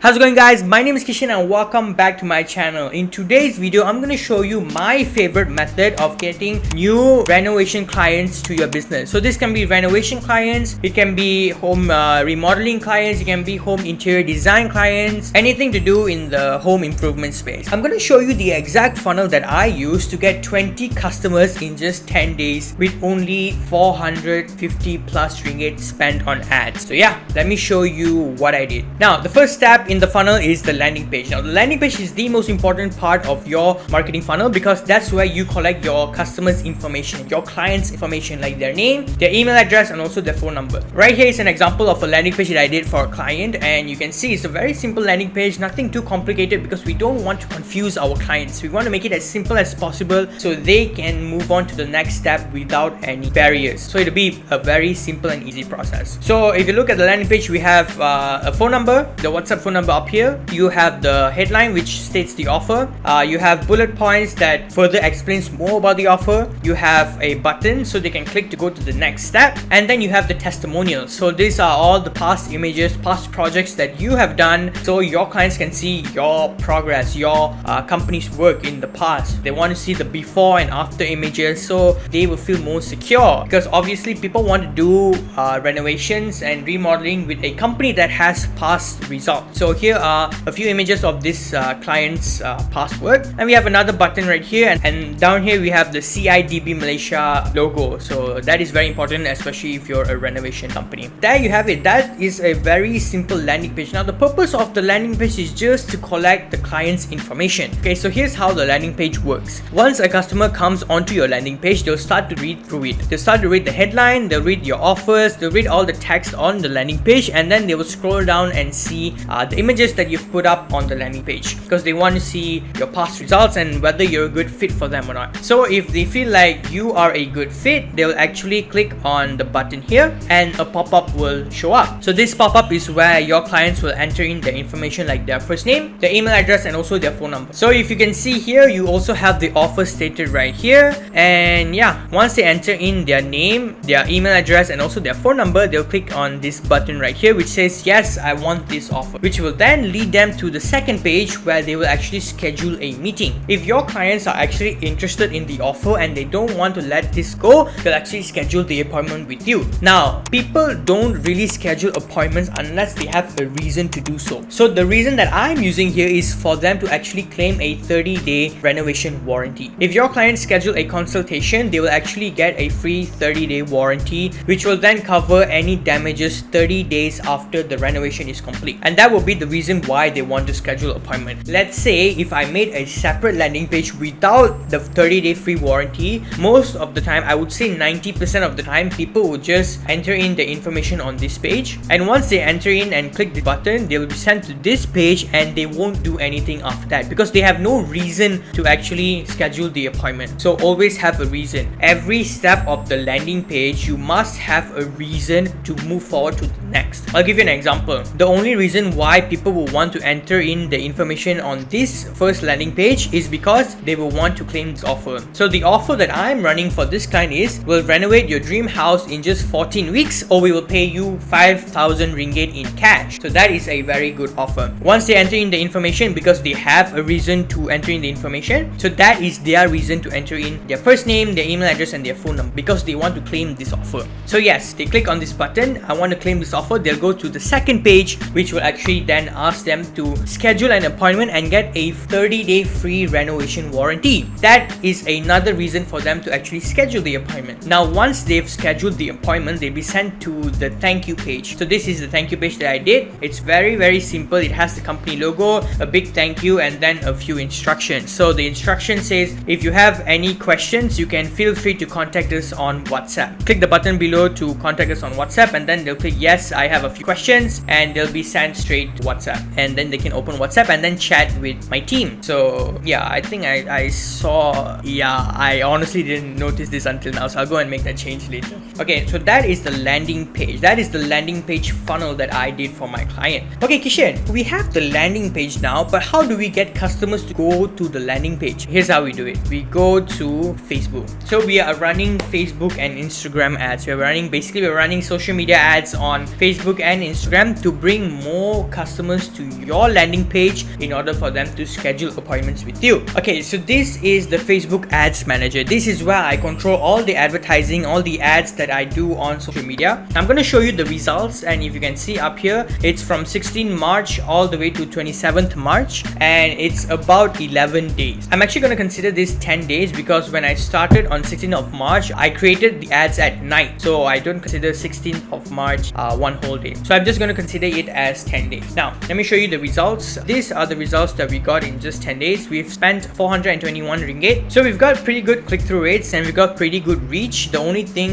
How's it going, guys? My name is Kishan and welcome back to my channel. In today's video, I'm going to show you my favorite method of getting new renovation clients to your business. So this can be renovation clients, it can be home remodeling clients, it can be home interior design clients, anything to do in the home improvement space. I'm going to show you the exact funnel that I use to get 20 customers in just 10 days with only 450 plus ringgit spent on ads. So yeah, let me show you what I did. Now, the first step in the funnel is the landing page. Now, the landing page is the most important part of your marketing funnel because that's where you collect your customers' information, your clients' information, like their name, their email address, and also their phone number. Right here is an example of a landing page that I did for a client, and you can see it's a very simple landing page, nothing too complicated because we don't want to confuse our clients. We want to make it as simple as possible so they can move on to the next step without any barriers. So it'll be a very simple and easy process. So if you look at the landing page, we have a phone number, the WhatsApp phone number up here. You have the headline which states the offer. You have bullet points that further explains more about the offer. You have a button so they can click to go to the next step, and then you have the testimonials. So these are all the past images, past projects that you have done, so your clients can see your progress, your company's work in the past. They want to see the before and after images so they will feel more secure, because obviously people want to do renovations and remodeling with a company that has past results. So here are a few images of this client's past work, and we have another button right here, and down here we have the CIDB Malaysia logo. So that is very important, especially if you're a renovation company. There you have it. That is a very simple landing page. Now, the purpose of the landing page is just to collect the client's information. Okay, so here's how the landing page works. Once a customer comes onto your landing page, they'll start to read through it. They'll start to read the headline, they'll read your offers, they'll read all the text on the landing page, and then they will scroll down and see the images that you've put up on the landing page, because they want to see your past results and whether you're a good fit for them or not. So if they feel like you are a good fit, they'll actually click on the button here and a pop-up will show up. So this pop-up is where your clients will enter in their information, like their first name, their email address, and also their phone number. So if you can see here, you also have the offer stated right here, and yeah, once they enter in their name, their email address, and also their phone number, they'll click on this button right here which says yes, I want this offer, which will then lead them to the second page where they will actually schedule a meeting. If your clients are actually interested in the offer and they don't want to let this go, they'll actually schedule the appointment with you. Now, people don't really schedule appointments unless they have a reason to do so. So the reason that I'm using here is for them to actually claim a 30-day renovation warranty. If your clients schedule a consultation, they will actually get a free 30-day warranty, which will then cover any damages 30 days after the renovation is complete. And that will be the reason why they want to schedule appointment. Let's say if I made a separate landing page without the 30-day free warranty, most of the time, I would say 90% of the time, people will just enter in the information on this page, and once they enter in and click the button, they will be sent to this page and they won't do anything after that because they have no reason to actually schedule the appointment. So always have a reason. Every step of the landing page, you must have a reason to move forward to the next. I'll give you an example. The only reason why people will want to enter in the information on this first landing page is because they will want to claim this offer. So the offer that I'm running for this client is, we'll renovate your dream house in just 14 weeks or we will pay you 5,000 ringgit in cash. So that is a very good offer. Once they enter in the information, because they have a reason to enter in the information, so that is their reason to enter in their first name, their email address, and their phone number, because they want to claim this offer. So yes, they click on this button, I want to claim this offer, they'll go to the second page, which will actually then ask them to schedule an appointment and get a 30-day free renovation warranty. That is another reason for them to actually schedule the appointment. Now, once they've scheduled the appointment, they'll be sent to the thank you page. So this is the thank you page that I did. It's very simple. It has the company logo, a big thank you, and then a few instructions. So the instruction says, if you have any questions, you can feel free to contact us on WhatsApp. Click the button below to contact us on WhatsApp, and then they'll click yes, I have a few questions, and they'll be sent straight to WhatsApp, and then they can open WhatsApp and then chat with my team. So yeah, I think I saw, yeah, I honestly didn't notice this until now, so I'll go and make that change later. Okay, so that is the landing page. That is the landing page funnel that I did for my client. Okay, Kishan, we have the landing page now, but how do we get customers to go to the landing page? Here's how we do it. We go to Facebook. So we are running Facebook and Instagram ads. We're running social media ads on Facebook and Instagram to bring more customers customers to your landing page in order for them to schedule appointments with you. Okay, so this is the Facebook Ads Manager. This is where I control all the advertising, all the ads that I do on social media. I'm going to show you the results, and if you can see up here, it's from 16 March all the way to 27th March, and it's about 11 days. I'm actually going to consider this 10 days because when I started on 16th of March, I created the ads at night, so I don't consider 16th of March one whole day. So I'm just going to consider it as 10 days. Now let me show you the results. These are the results that we got in just 10 days. We've spent 421 ringgit, so we've got pretty good click-through rates and we've got pretty good reach. The only thing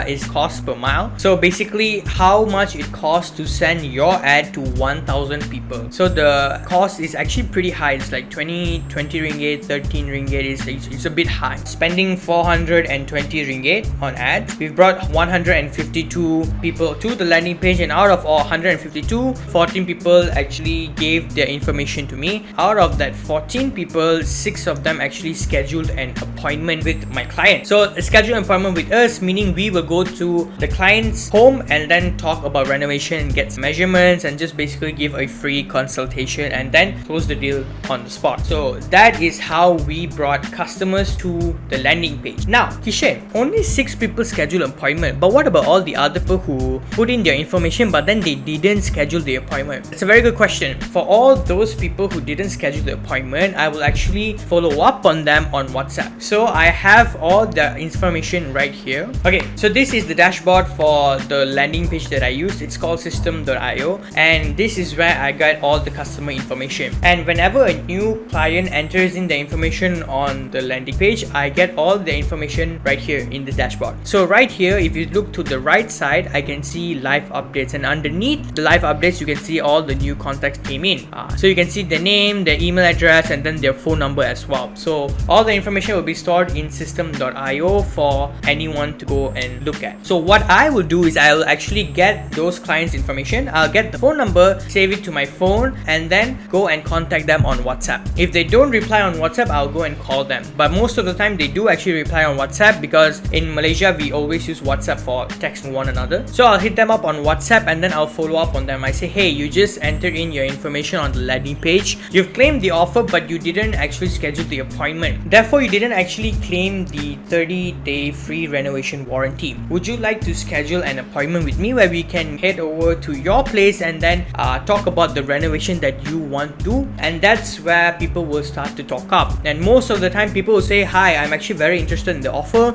is cost per mile. So basically how much it costs to send your ad to 1,000 people. So the cost is actually pretty high. It's like 20 ringgit, 13 ringgit. It's a bit high. Spending 420 ringgit on ads, we've brought 152 people to the landing page, and out of all 152, 14 people actually gave their information to me. Out of that 14 people, 6 of them actually scheduled an appointment with my client. So schedule an appointment with us, meaning we will go to the client's home and then talk about renovation and get some measurements and just basically give a free consultation and then close the deal on the spot. So that is how we brought customers to the landing page. Now Kishen, only 6 people schedule an appointment, but what about all the other people who put in their information but then they didn't schedule the appointment? It's a very good question. For all those people who didn't schedule the appointment, I will actually follow up on them on WhatsApp. So I have all the information right here. Okay, so this is the dashboard for the landing page that I used. It's called system.io, and this is where I got all the customer information. And whenever a new client enters in the information on the landing page, I get all the information right here in the dashboard. So right here, if you look to the right side, I can see live updates, and underneath the live updates you can see all the new contacts came in. So you can see the name, their email address, and then their phone number as well. So all the information will be stored in system.io for anyone to go and look at. So what I will do is I will actually get those clients' information. I'll get the phone number, save it to my phone, and then go and contact them on WhatsApp. If they don't reply on WhatsApp, I'll go and call them. But most of the time they do actually reply on WhatsApp, because in Malaysia we always use WhatsApp for texting one another. So I'll hit them up on WhatsApp and then I'll follow up on them. I say, hey, you just entered in your information on the landing page. You've claimed the offer, but you didn't actually schedule the appointment. Therefore, you didn't actually claim the 30-day free renovation warranty. Would you like to schedule an appointment with me where we can head over to your place and then talk about the renovation that you want to do? And that's where people will start to talk up. And most of the time people will say, hi, I'm actually very interested in the offer,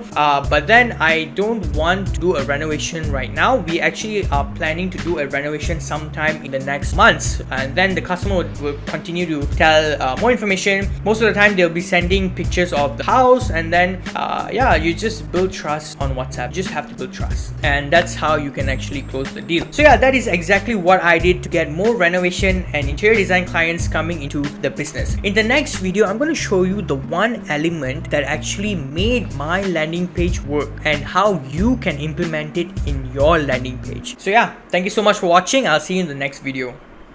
but then I don't want to do a renovation right now. We actually are planning to do a renovation sometime in the next months. And then the customer will continue to tell more information. Most of the time they'll be sending pictures of the house, and then yeah, you just build trust on WhatsApp. You just have to build trust, and that's how you can actually close the deal. So yeah, that is exactly what I did to get more renovation and interior design clients coming into the business. In the next video, I'm going to show you the one element that actually made my landing page work and how you can implement it in your landing page. So yeah, thank you so much for watching. I'll see you in the next video.